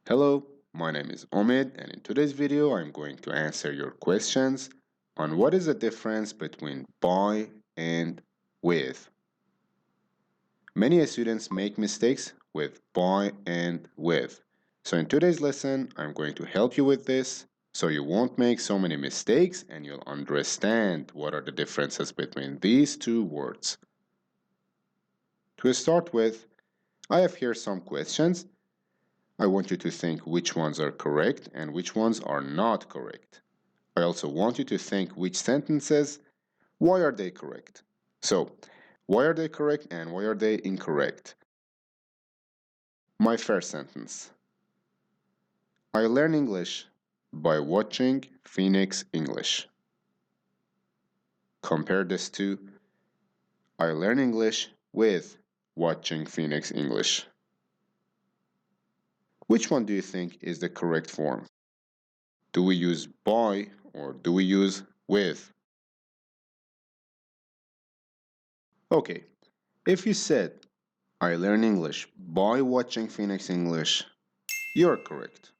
Hello, my name is Omid, and in today's video I'm going to answer your questions on what is the difference between by and with. Many students make mistakes with by and with. So in today's lesson, I'm going to help you with this so you won't make so many mistakes and you'll understand what are the differences between these two words. To start with, I have here some questions. I want you to think which ones are correct and which ones are not correct. I also want you to think which sentences, why are they correct? So, why are they correct and why are they incorrect? My first sentence. I learn English by watching Phoenix English. Compare this to I learn English with watching Phoenix English. Which one do you think is the correct form? Do we use by or do we use with? Okay, if you said, I learn English by watching Phoenix English, you're correct.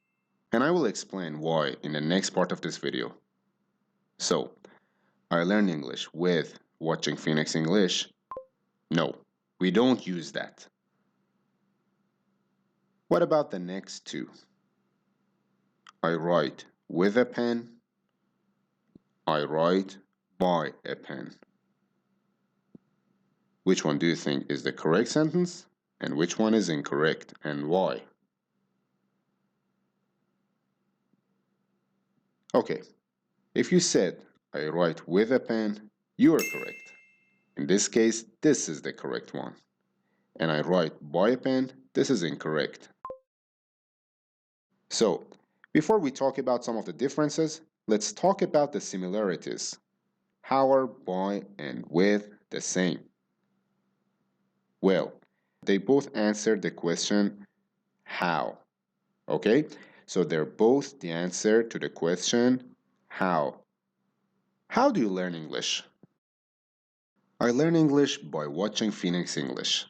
And I will explain why in the next part of this video. So, I learn English with watching Phoenix English. No, we don't use that. What about the next two? I write with a pen. I write by a pen. Which one do you think is the correct sentence? And which one is incorrect and why? Okay, if you said, I write with a pen, you are correct. In this case, this is the correct one. And I write by a pen, this is incorrect. So, before we talk about some of the differences, let's talk about the similarities. How are by and with the same? Well, they both answer the question, how? Okay? So they're both the answer to the question, how? How do you learn English? I learn English by watching Phoenix English.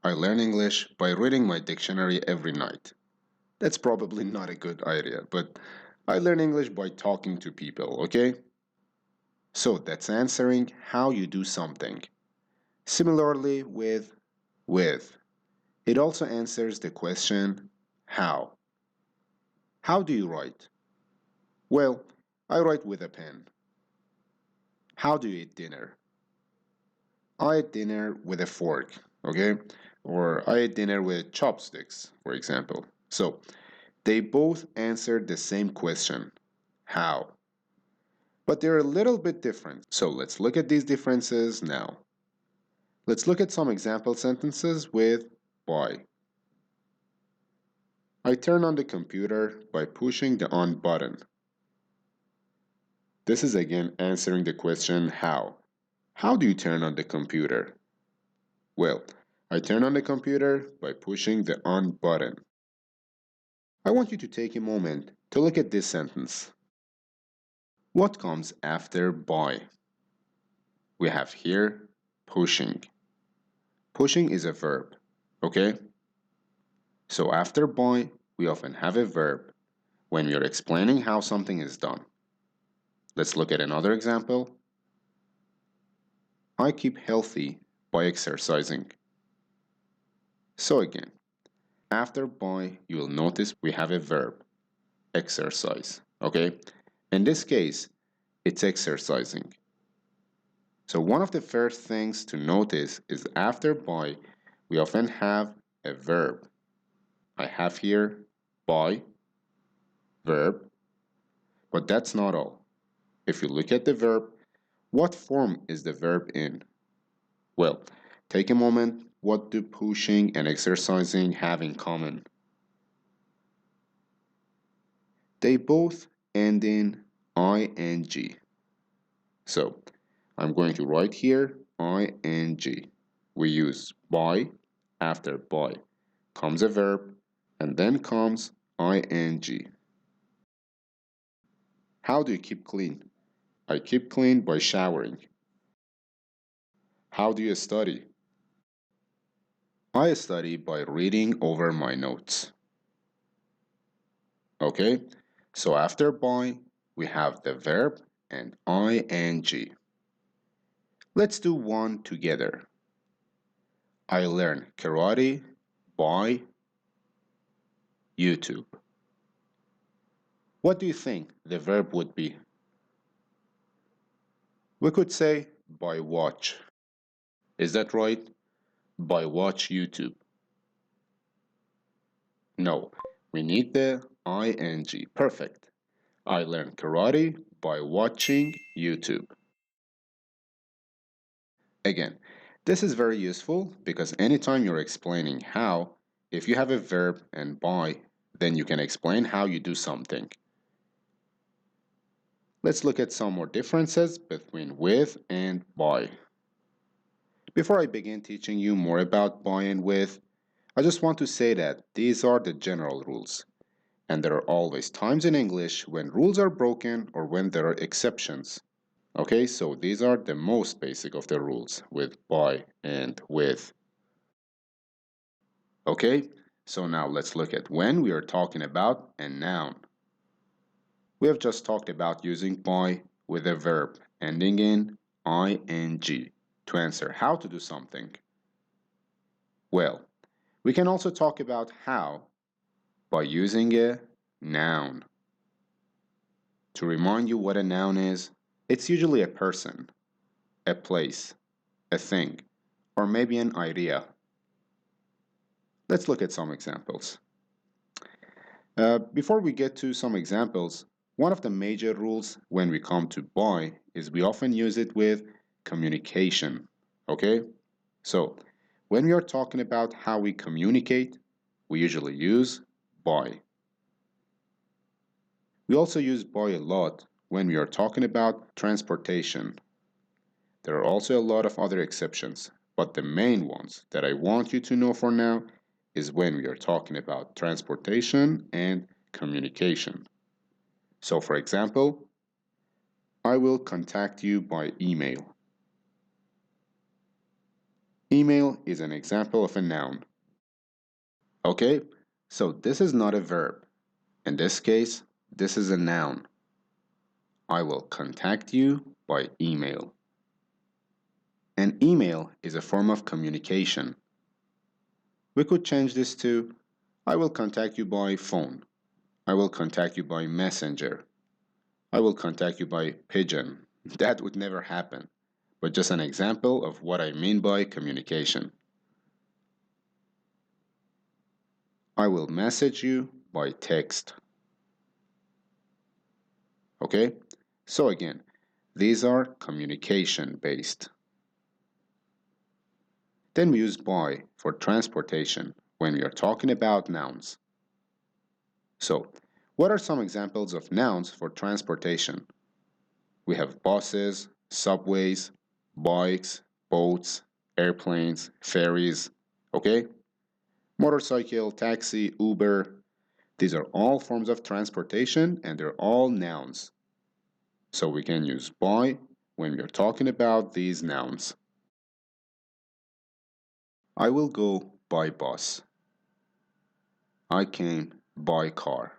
I learn English by reading my dictionary every night. That's probably not a good idea, but I learn English by talking to people, okay? So that's answering how you do something. Similarly with. It also answers the question how. How do you write? Well, I write with a pen. How do you eat dinner? I eat dinner with a fork, okay? Or I eat dinner with chopsticks, for example. So they both answer the same question, how? But they're a little bit different. So let's look at these differences now. Let's look at some example sentences with by. I turn on the computer by pushing the on button. This is again answering the question how. How do you turn on the computer? Well, I turn on the computer by pushing the on button. I want you to take a moment to look at this sentence. What comes after by? We have here pushing. Pushing is a verb, okay? So after by, we often have a verb when we are explaining how something is done. Let's look at another example. I keep healthy by exercising. So again, after by, you will notice we have a verb, exercise, okay? In this case, it's exercising. So one of the first things to notice is after by, we often have a verb. I have here by, verb, but that's not all. If you look at the verb, what form is the verb in? Well, take a moment. What do pushing and exercising have in common? They both end in ing. So I'm going to write here ing. We use by, after by comes a verb, and then comes ing. How do you keep clean? I keep clean by showering. How do you study? I study by reading over my notes. Okay? So after by, we have the verb and ing. Let's do one together. I learn karate by YouTube. What do you think the verb would be? We could say by watch. Is that right? By watch YouTube. No, we need the ing. Perfect. I learn karate by watching YouTube. Again, this is very useful because anytime you're explaining how, if you have a verb and by, then you can explain how you do something. Let's look at some more differences between with and by. Before I begin teaching you more about by and with, I just want to say that these are the general rules, and there are always times in English when rules are broken or when there are exceptions. Okay, so these are the most basic of the rules with by and with. Okay, so now let's look at when we are talking about a noun. We have just talked about using by with a verb ending in ing to answer how to do something. Well, we can also talk about how by using a noun. To remind you what a noun is, it's usually a person, a place, a thing, or maybe an idea. Let's look at some examples. Before we get to some examples, one of the major rules when we come to by is we often use it with communication. Okay? So, when we are talking about how we communicate, we usually use by. We also use by a lot when we are talking about transportation. There are also a lot of other exceptions, but the main ones that I want you to know for now is when we are talking about transportation and communication. So, for example, I will contact you by email. Email is an example of a noun. Okay, so this is not a verb. In this case, this is a noun. I will contact you by email. An email is a form of communication. We could change this to I will contact you by phone. I will contact you by messenger. I will contact you by pigeon. That would never happen, but just an example of what I mean by communication. I will message you by text. Okay? So again, these are communication based. Then we use by for transportation when we are talking about nouns. So, what are some examples of nouns for transportation? We have buses, subways, bikes, boats, airplanes, ferries, okay? Motorcycle, taxi, Uber. These are all forms of transportation and they're all nouns. So we can use by when we're talking about these nouns. I will go by bus. I came by car.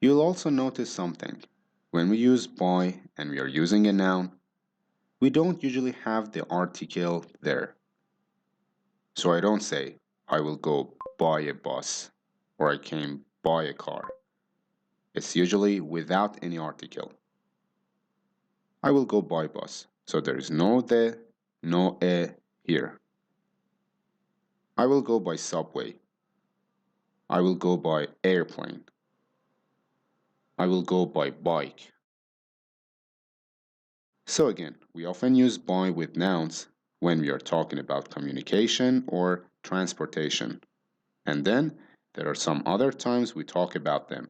You'll also notice something. When we use by and we are using a noun, we don't usually have the article there. So I don't say, I will go buy a bus or I came by a car. It's usually without any article. I will go by bus. So there is no the, no a here. I will go by subway. I will go by airplane. I will go by bike. So again, we often use by with nouns when we are talking about communication or transportation. And then there are some other times we talk about them.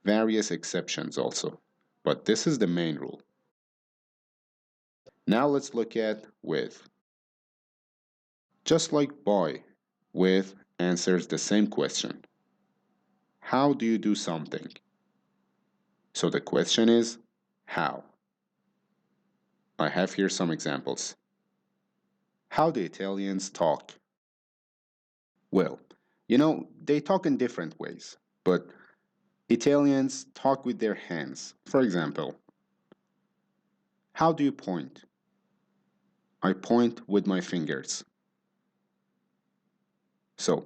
Various exceptions also. But this is the main rule. Now let's look at with. Just like by, with answers the same question. How do you do something? So the question is, how? I have here some examples. How do Italians talk? Well, They talk in different ways, but Italians talk with their hands. For example, how do you point? I point with my fingers. So,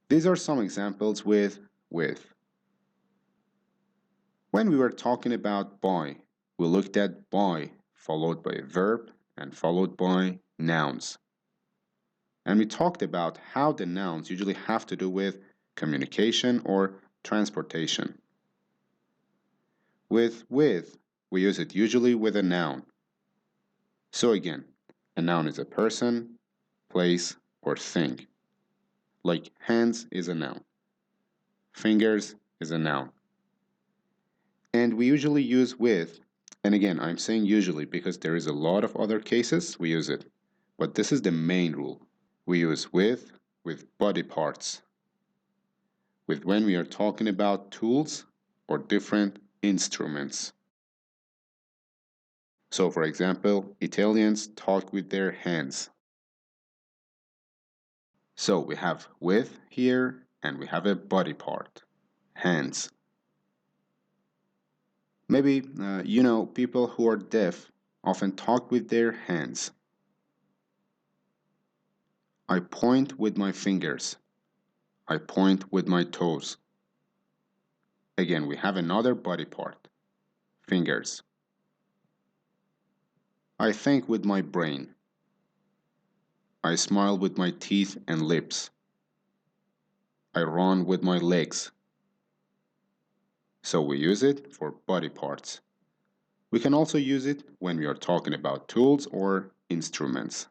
these are some examples with with. When we were talking about by, we looked at by followed by a verb and followed by nouns. And we talked about how the nouns usually have to do with communication or transportation. With, we use it usually with a noun. So again, a noun is a person, place, or thing. Like hands is a noun. Fingers is a noun. And we usually use with, and again, I'm saying usually because there is a lot of other cases we use it. But this is the main rule. We use with body parts. With when we are talking about tools or different instruments. So for example, Italians talk with their hands. So we have with here and we have a body part, hands. Maybe, people who are deaf often talk with their hands. I point with my fingers. I point with my toes. Again, we have another body part, fingers. I think with my brain. I smile with my teeth and lips. I run with my legs. So we use it for body parts. We can also use it when we are talking about tools or instruments.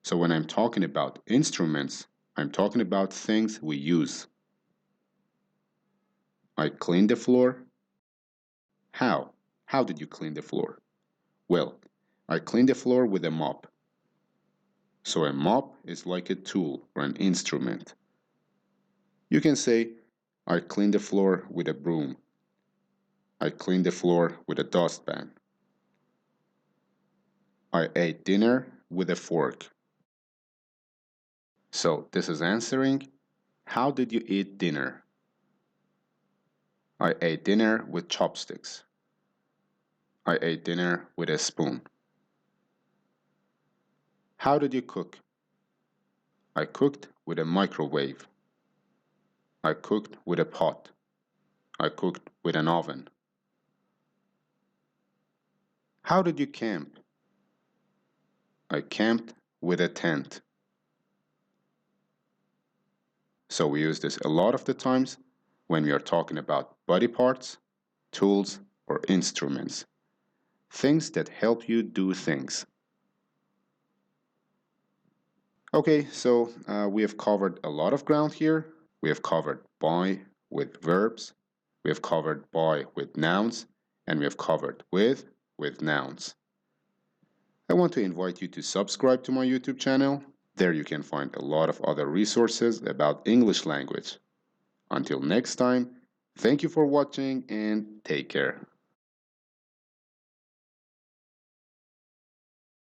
So when I'm talking about instruments, I'm talking about things we use. I clean the floor. How? How did you clean the floor? Well, I clean the floor with a mop. So a mop is like a tool or an instrument. You can say, I clean the floor with a broom. I clean the floor with a dustpan. I ate dinner with a fork. So this is answering, how did you eat dinner? I ate dinner with chopsticks. I ate dinner with a spoon. How did you cook? I cooked with a microwave. I cooked with a pot. I cooked with an oven. How did you camp? I camped with a tent. So we use this a lot of the times when we are talking about body parts, tools, or instruments. Things that help you do things. Okay, so we have covered a lot of ground here. We have covered by with verbs. We have covered by with nouns. And we have covered with nouns. I want to invite you to subscribe to my YouTube channel. There you can find a lot of other resources about English language. Until next time, thank you for watching and take care.